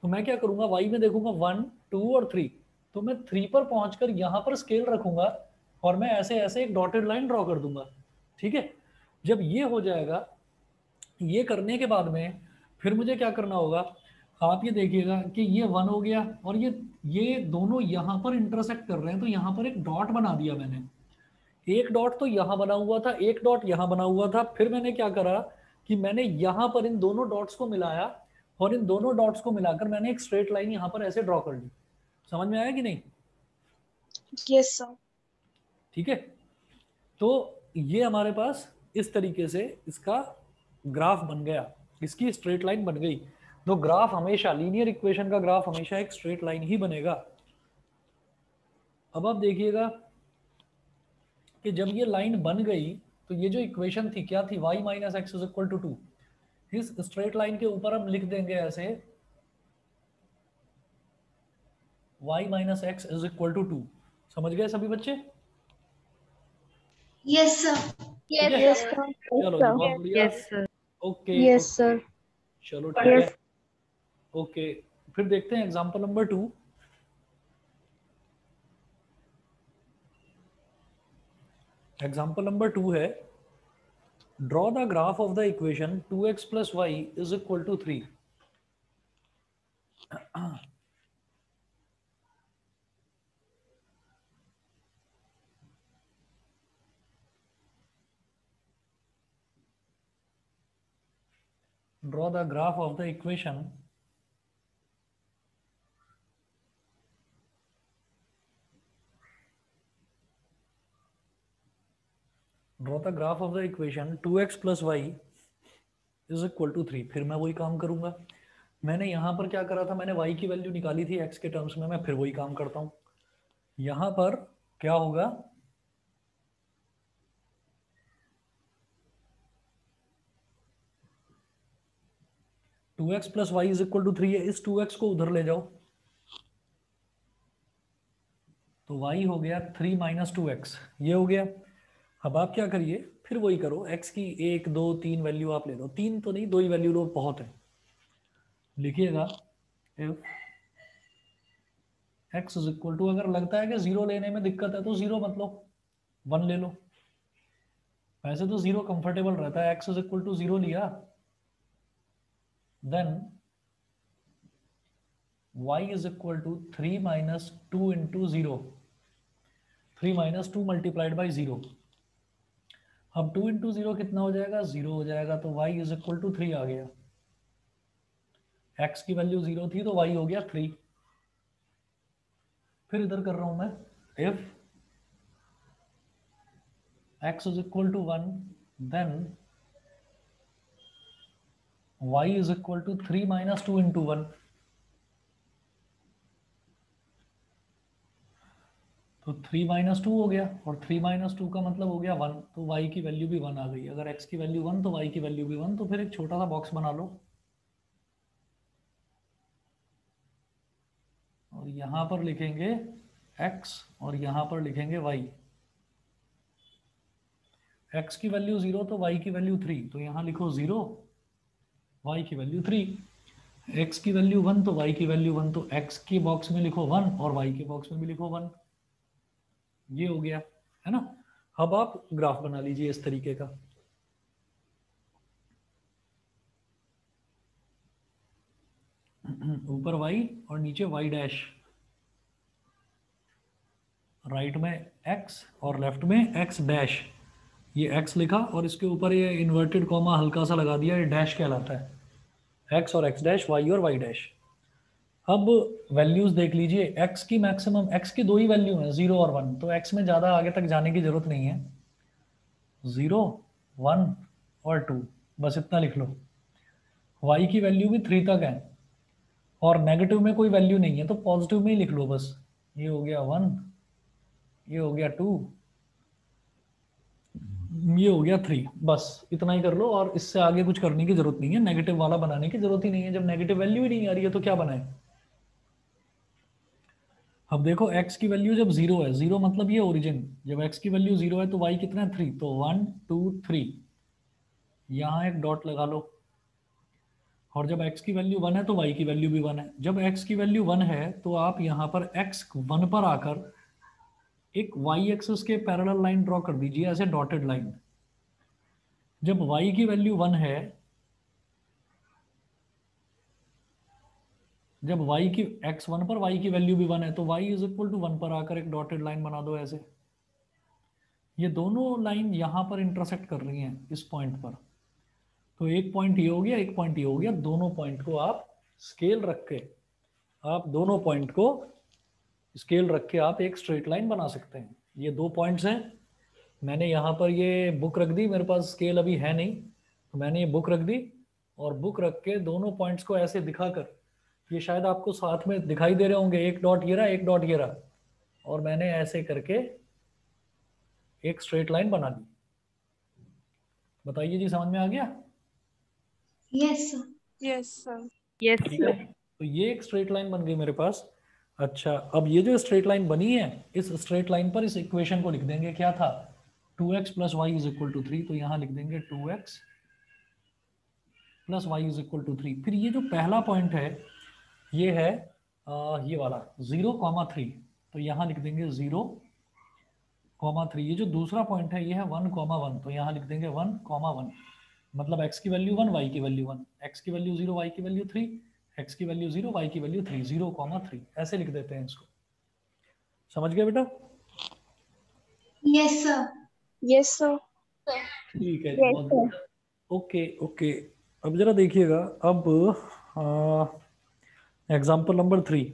S1: तो मैं क्या करूंगा, y में देखूंगा 1, 2 और 3, तो मैं 3 पर पहुंचकर यहाँ पर स्केल रखूंगा और मैं ऐसे ऐसे एक डॉटेड लाइन ड्रॉ कर दूंगा, ठीक है? जब ये हो जाएगा, ये करने के बाद में फिर मुझे क्या करना होगा, आप ये देखिएगा कि ये 1 हो गया और ये दोनों यहाँ पर इंटरसेक्ट कर रहे हैं, तो यहाँ पर एक डॉट बना दिया मैंने। एक डॉट तो यहाँ बना हुआ था, एक डॉट यहाँ बना हुआ था। फिर मैंने क्या करा कि मैंने यहाँ पर इन दोनों डॉट्स को मिलाया, और इन दोनों डॉट्स को मिलाकर मैंने एक स्ट्रेट लाइन यहाँ पर ऐसे ड्रॉ कर ली। समझ में आया कि नहीं?
S6: Yes sir.
S1: ठीक है, तो ये हमारे पास इस तरीके से इसका ग्राफ बन गया, इसकी स्ट्रेट लाइन बन गई। तो ग्राफ हमेशा, लीनियर इक्वेशन का ग्राफ हमेशा एक स्ट्रेट लाइन ही बनेगा। अब आप देखिएगा कि जब ये लाइन बन गई तो ये जो इक्वेशन थी क्या थी, y minus x is equal to 2। इस स्ट्रेट लाइन के ऊपर हम लिख देंगे ऐसे y minus x is equal to 2। समझ गए सभी बच्चे?
S4: Yes sir.
S1: ठीक है,
S2: यस
S1: चलो जी बहुत बढ़िया।
S3: Yes sir.
S1: Okay
S6: yes sir.
S1: चलो ठीक है। ओके फिर देखते हैं एग्जांपल नंबर 2। एग्जांपल नंबर 2 है, draw the graph of the equation 2x plus y is equal to 3। draw the graph of the equation draw the graph of the equation 2x plus y is equal to 3। फिर मैं वही काम करूंगा, मैंने यहां पर क्या करा था, मैंने y की वैल्यू निकाली थी x के टर्म्स में, मैं फिर वही काम करता हूं। यहां पर क्या होगा, two x plus y is equal to 3 है, इस 2x को उधर ले जाओ तो y हो गया 3 माइनस 2x, ये हो गया। अब आप क्या करिए, फिर वही करो, x की 1 2 3 वैल्यू आप ले लो, 3 तो नहीं 2 ही वैल्यू लो, बहुत है। लिखिएगा if x is equal to, अगर लगता है कि 0 लेने में दिक्कत है तो 0 मत लो, 1 ले लो। वैसे तो 0 कंफर्टेबल रहता है, x इज इक्वल टू 0 लिया, then y is equal to 3 minus 2 into 0, 3 minus 2 multiplied by 0। अब 2 इंटू 0 कितना हो जाएगा, 0 हो जाएगा, तो y इज इक्वल टू 3 आ गया। x की वैल्यू 0 थी तो y हो गया 3। फिर इधर कर रहा हूं मैं, if x is equal to 1 then y is equal to 3 minus 2 into 1, तो 3 माइनस 2 हो गया, और 3 माइनस 2 का मतलब हो गया 1, तो y की वैल्यू भी 1 आ गई। अगर x की वैल्यू 1 तो y की वैल्यू भी 1, तो फिर एक छोटा सा बॉक्स बना लो और यहां पर लिखेंगे x और यहां पर लिखेंगे y। x की वैल्यू 0 तो y की वैल्यू 3, तो यहां लिखो 0, y की वैल्यू 3। x की वैल्यू 1 तो y की वैल्यू 1, तो x के बॉक्स में लिखो 1 और y के बॉक्स में भी लिखो 1। ये हो गया है ना। अब आप ग्राफ बना लीजिए इस तरीके का, ऊपर y और नीचे y डैश, राइट में x और लेफ्ट में x डैश। ये x लिखा और इसके ऊपर ये इन्वर्टेड कॉमा हल्का सा लगा दिया, ये डैश कहलाता है, x और x डैश, y और y डैश। अब वैल्यूज देख लीजिए, x की मैक्सिमम, x की 2 ही वैल्यू है 0 और 1, तो x में ज़्यादा आगे तक जाने की जरूरत नहीं है, 0 1 और 2 बस इतना लिख लो। y की वैल्यू भी 3 तक है और नेगेटिव में कोई वैल्यू नहीं है, तो पॉजिटिव में ही लिख लो बस। ये हो गया 1, ये हो गया 2, ये हो गया 3, बस इतना ही कर लो, और इससे आगे कुछ करने की जरूरत नहीं है, नेगेटिव वाला बनाने की जरूरत ही नहीं है। जब नेगेटिव वैल्यू ही नहीं आ रही है तो क्या बनाए। अब देखो x की वैल्यू जब 0 है, 0 मतलब ये ओरिजिन, जब x की वैल्यू 0 है तो y कितना है 3, तो 1 2 3, यहाँ एक डॉट लगा लो। और जब x की वैल्यू 1 है तो y की वैल्यू भी 1 है। जब x की वैल्यू 1 है तो आप यहाँ पर x 1 पर आकर एक y एक्सिस के पैरेलल लाइन ड्रॉ कर दीजिए, ऐसे डॉटेड लाइन। जब y की वैल्यू 1 है, जब y की x1 पर y की वैल्यू भी 1 है, तो y इज इक्वल टू 1 पर आकर एक डॉटेड लाइन बना दो ऐसे। ये दोनों लाइन यहाँ पर इंटरसेक्ट कर रही हैं इस पॉइंट पर, तो एक पॉइंट ये हो गया, एक पॉइंट ये हो गया। दोनों पॉइंट को आप स्केल रख के, आप दोनों पॉइंट को स्केल रख के आप एक स्ट्रेट लाइन बना सकते हैं। ये 2 पॉइंट्स हैं, मैंने यहाँ पर ये बुक रख दी, मेरे पास स्केल अभी है नहीं, तो मैंने ये बुक रख दी, और बुक रख के दोनों पॉइंट्स को ऐसे दिखाकर, ये शायद आपको साथ में दिखाई दे रहे होंगे, एक डॉट ये रहा, एक डॉट ये रहा, और मैंने ऐसे करके एक स्ट्रेट लाइन बना दी। बताइए जी, समझ में आ गया?
S2: Yes sir.
S4: Yes sir.
S3: Yes
S1: ठीक है, तो ये एक स्ट्रेट लाइन बन गई मेरे पास। अच्छा, अब ये जो स्ट्रेट लाइन बनी है, इस स्ट्रेट लाइन पर इस इक्वेशन को लिख देंगे, क्या था, 2x plus y is equal to 3, तो यहाँ लिख देंगे 2x plus y is equal to 3। फिर ये जो पहला पॉइंट है, ये है ये वाला 0,3, तो यहाँ लिख देंगे 0,3। ये जो दूसरा पॉइंट है, ये है 1,1, तो यहाँ लिख देंगे 1,1। मतलब x की वैल्यू 1, y की वैल्यू 1, x की वैल्यू 0, y की वैल्यू 3, x की वैल्यू 0, y की वैल्यू 3, 0,3, ऐसे लिख देते हैं इसको। समझ गए बेटा?
S2: Yes sir.
S4: Yes sir.
S1: ठीक है जी, बहुत बढ़िया। ओके ओके, अब जरा देखिएगा, अब example number 3।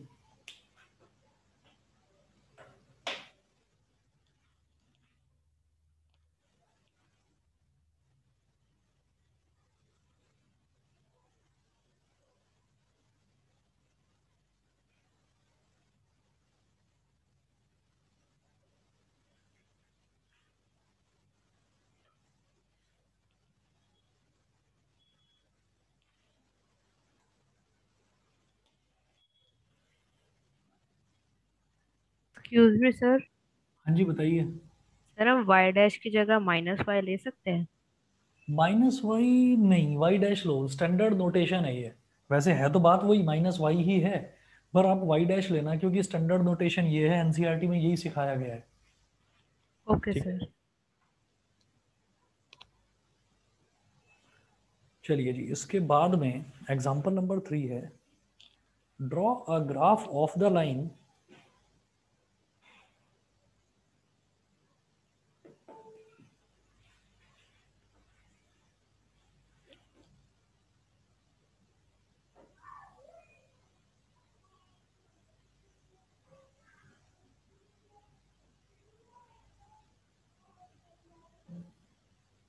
S3: Excuse me sir.
S1: हाँ जी, बताइए।
S3: सर हम वाई डैश की जगह माइनस वाई ले सकते हैं?
S1: माइनस वाई नहीं, वाई डैश लो, स्टैंडर्ड नोटेशन है ये। वैसे है तो बात वही माइनस वाई ही है, पर आप वाई डैश लेना, क्योंकि स्टैंडर्ड नोटेशन ये है, एनसीईआरटी में यही सिखाया गया है।
S3: ओके
S1: ठीक है,
S3: सर।
S1: चलिए जी, इसके बाद में एग्जाम्पल नंबर 3 है, draw a graph of the line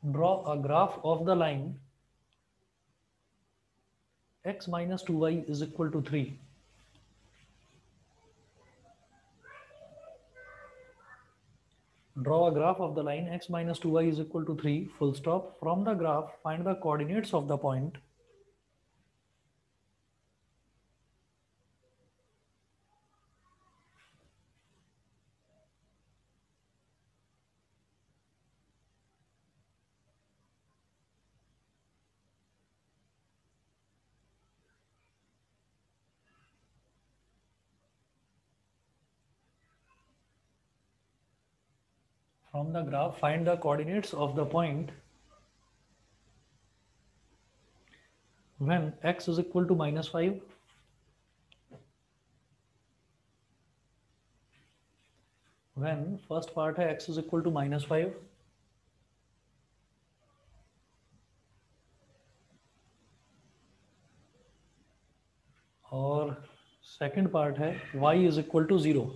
S1: draw a graph of the line x minus 2y is equal to 3. Draw a graph of the line x minus 2y is equal to 3, full stop. From the graph, find the coordinates of the point from the graph, find the coordinates of the point when x is equal to minus 5, when first part है x is equal to minus 5, और second part है y is equal to 0।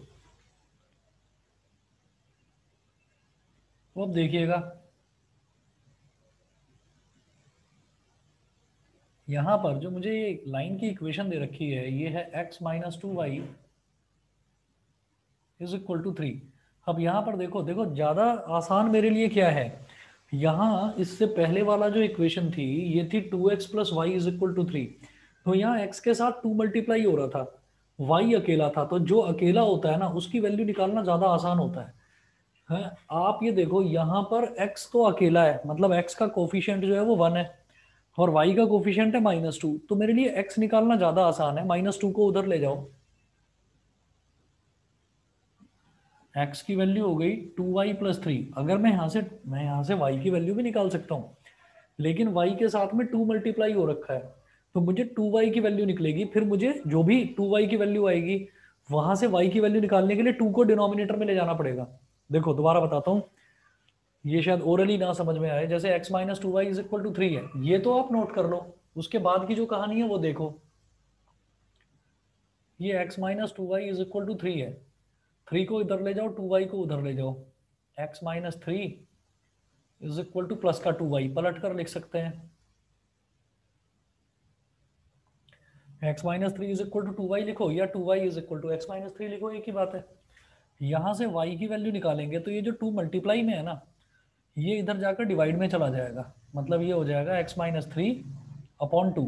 S1: तो अब देखिएगा, यहाँ पर जो मुझे लाइन की इक्वेशन दे रखी है, ये है x minus 2y is equal to 3। अब यहाँ पर देखो देखो, ज़्यादा आसान मेरे लिए क्या है, यहाँ इससे पहले वाला जो इक्वेशन थी, ये थी 2x plus y is equal to 3, तो यहाँ x के साथ 2 मल्टीप्लाई हो रहा था, y अकेला था, तो जो अकेला होता है ना, उसकी वैल्यू निकालना ज़्यादा आसान होता है। आप ये देखो, यहाँ पर x तो अकेला है, मतलब x का कोफिशिएंट जो है वो 1 है, और y का कोफिशिएंट है -2, तो मेरे लिए x निकालना ज़्यादा आसान है। -2 को उधर ले जाओ, x की वैल्यू हो गई 2y प्लस 3। अगर मैं यहाँ से y की वैल्यू भी निकाल सकता हूँ, लेकिन y के साथ में 2 मल्टीप्लाई हो रखा है, तो मुझे 2y की वैल्यू निकलेगी। फिर मुझे जो भी 2y की वैल्यू आएगी, वहां से y की वैल्यू निकालने के लिए 2 को डिनोमिनेटर में ले जाना पड़ेगा। देखो दोबारा बताता हूँ, ये शायद ओरली ना समझ में आए। जैसे x minus 2y is equal to 3 है, ये तो आप नोट कर लो, उसके बाद की जो कहानी है वो देखो। ये x minus 2y is equal to 3 है, 3 को इधर ले जाओ, 2y को उधर ले जाओ, x minus 3 is equal to plus का 2y पलट कर लिख सकते हैं। x minus three is equal to 2y लिखो या 2y is equal to x minus three लिखो, एक ही बात है। यहां से y की वैल्यू निकालेंगे तो ये जो 2 मल्टीप्लाई में है ना, ये इधर जाकर डिवाइड में चला जाएगा, मतलब ये हो जाएगा x माइनस थ्री अपॉन 2।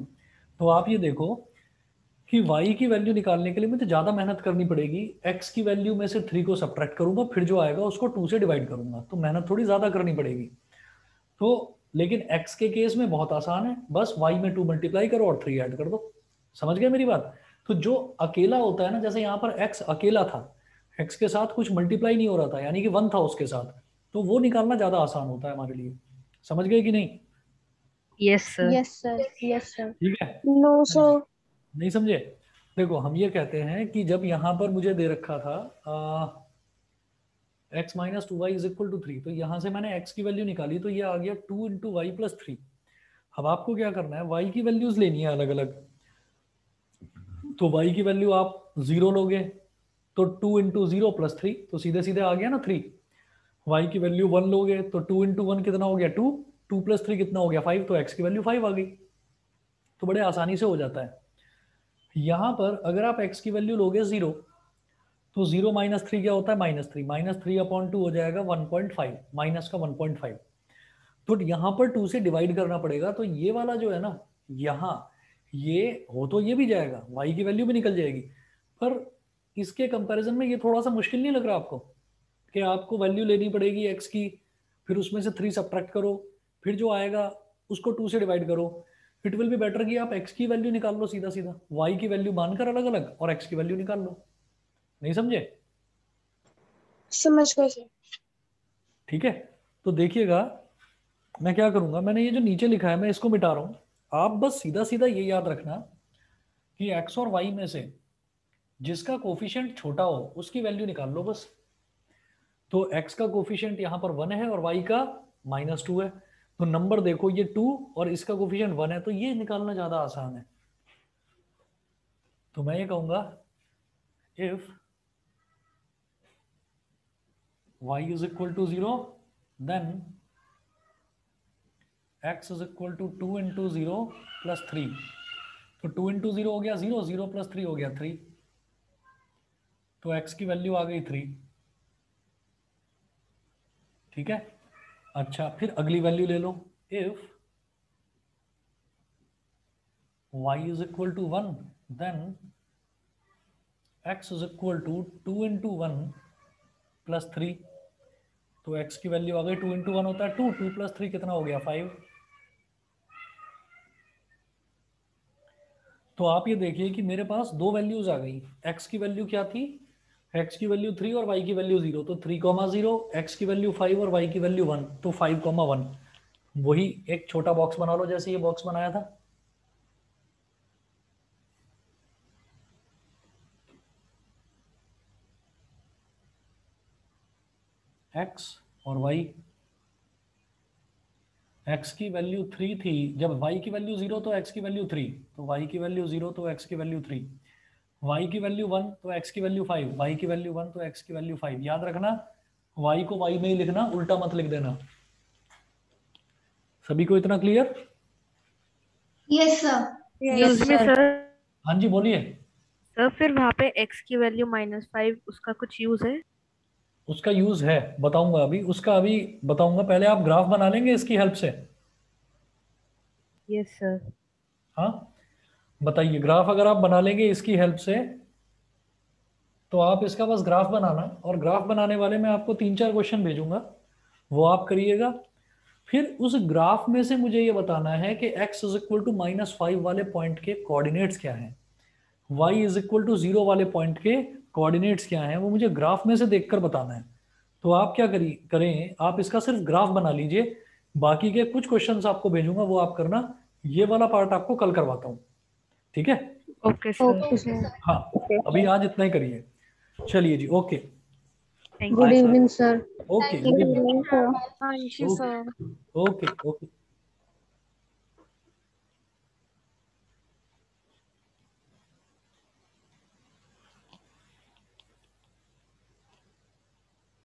S1: तो आप ये देखो कि y की वैल्यू निकालने के लिए मुझे ज़्यादा मेहनत करनी पड़ेगी। x की वैल्यू में से 3 को सब्ट्रैक्ट करूंगा, फिर जो आएगा उसको 2 से डिवाइड करूंगा, तो मेहनत थोड़ी ज़्यादा करनी पड़ेगी। तो लेकिन x के केस में बहुत आसान है, बस y में 2 मल्टीप्लाई करो और 3 ऐड कर दो। समझ गए मेरी बात? तो जो अकेला होता है ना, जैसे यहाँ पर x अकेला था, x के साथ कुछ मल्टीप्लाई नहीं हो रहा था, यानी कि 1 था उसके साथ, तो वो निकालना ज़्यादा आसान होता है हमारे लिए। समझ गए कि नहीं?
S3: Yes sir.
S2: Yes sir, yes sir.
S1: ठीक है?
S4: No, sir.
S1: नहीं समझे? देखो हम ये कहते हैं कि जब यहाँ पर मुझे दे रखा था x minus 2y is equal to 3, तो यहाँ से मैंने x की वैल्यू निकाली, तो ये आ गया 2 इंटू वाई प्लस 3। अब आपको क्या करना है, y की वैल्यूज लेनी है अलग अलग। तो y की वैल्यू आप 0 लोगे तो 2 इंटू 0 प्लस 3, तो सीधे सीधे आ गया ना 3। y की वैल्यू 1 लोगे तो 2 इंटू 1 कितना हो गया 2, 2 प्लस 3 कितना हो गया 5, तो x की वैल्यू 5 आ गई। तो बड़े आसानी से हो जाता है। यहाँ पर अगर आप x की वैल्यू लोगे 0, तो 0 माइनस 3 क्या होता है -3, -3 अपॉन 2 हो जाएगा 1.5, माइनस का 1.5। तो यहाँ पर 2 से डिवाइड करना पड़ेगा, तो ये वाला जो है ना, यहाँ ये हो तो ये भी जाएगा, y की वैल्यू भी निकल जाएगी, पर इसके कंपैरिजन में ये थोड़ा सा मुश्किल नहीं लग रहा आपको कि आपको वैल्यू लेनी पड़ेगी x की, फिर उसमें से 3 सब्ट्रैक्ट करो, फिर जो आएगा उसको 2 से डिवाइड करो। इट विल बी बेटर कि आप x की वैल्यू निकाल लो सीधा सीधा, y की वैल्यू मानकर अलग अलग और x की वैल्यू निकाल लो। नहीं समझे?
S4: समझ गए सर।
S1: ठीक है, तो देखिएगा मैं क्या करूंगा, मैंने ये जो नीचे लिखा है मैं इसको मिटा रहा हूं। आप बस सीधा सीधा ये याद रखना कि x और y में से जिसका कोफिशिएंट छोटा हो उसकी वैल्यू निकाल लो बस। तो x का कोफिशिएंट यहाँ पर 1 है और y का -2 है, तो नंबर देखो ये 2 और इसका कोफिशिएंट 1 है, तो ये निकालना ज्यादा आसान है। तो मैं ये कहूंगा if y is equal to 0 then x is equal to 2 into 0 plus 3। तो 2 into 0 हो गया 0, 0 plus 3 हो गया 3, तो x की वैल्यू आ गई 3। ठीक है, अच्छा फिर अगली वैल्यू ले लो, if y is equal to 1 then x is equal to 2 into 1 plus 3। तो x की वैल्यू आ गई 2 into 1 होता है 2, 2 plus 3 कितना हो गया 5। तो आप ये देखिए कि मेरे पास दो वैल्यूज आ गई, x की वैल्यू क्या थी, x की वैल्यू 3 और y की वैल्यू 0, तो 3,0, x की वैल्यू 5 और y की वैल्यू 1, तो 5,1। वही एक छोटा बॉक्स बना लो जैसे ये बॉक्स बनाया था। x और y, x की वैल्यू 3 थी, जब y की वैल्यू 0 तो x की वैल्यू 3, तो y की वैल्यू 0 तो x की वैल्यू 3, y की वैल्यू 1 तो x की वैल्यू 5, y की वैल्यू 1 तो x की वैल्यू 5। याद रखना y को y में ही लिखना, उल्टा मत लिख देना। सभी को इतना clear?
S2: Yes sir.
S3: Excuse me sir.
S1: हाँ जी बोलिए।
S3: सर फिर वहाँ पे x की वैल्यू -5, उसका कुछ यूज है?
S1: उसका यूज है, बताऊंगा अभी, उसका अभी बताऊंगा, पहले आप ग्राफ बना लेंगे इसकी हेल्प से।
S3: Yes sir.
S1: हाँ बताइए, ग्राफ अगर आप बना लेंगे इसकी हेल्प से, तो आप इसका बस ग्राफ बनाना, और ग्राफ बनाने वाले मैं आपको 3-4 क्वेश्चन भेजूंगा, वो आप करिएगा। फिर उस ग्राफ में से मुझे ये बताना है कि x इज इक्वल टू -5 वाले पॉइंट के कोऑर्डिनेट्स क्या हैं, y इज इक्वल टू 0 वाले पॉइंट के कोऑर्डिनेट्स क्या हैं, वो मुझे ग्राफ में से देखकर बताना है। तो आप क्या करें, आप इसका सिर्फ ग्राफ बना लीजिए, बाकी के कुछ क्वेश्चंस आपको भेजूंगा वो आप करना, ये वाला पार्ट आपको कल करवाता हूँ। ठीक है?
S3: Okay sir.
S4: Okay sir.
S1: हाँ अभी आज इतना ही करिए। चलिए जी, okay,
S3: thank
S4: good
S3: you.
S4: Evening sir.
S1: Okay,
S2: Thank you.
S4: Good evening sir. हाँ जी
S1: ओके
S4: सर।
S1: Okay okay.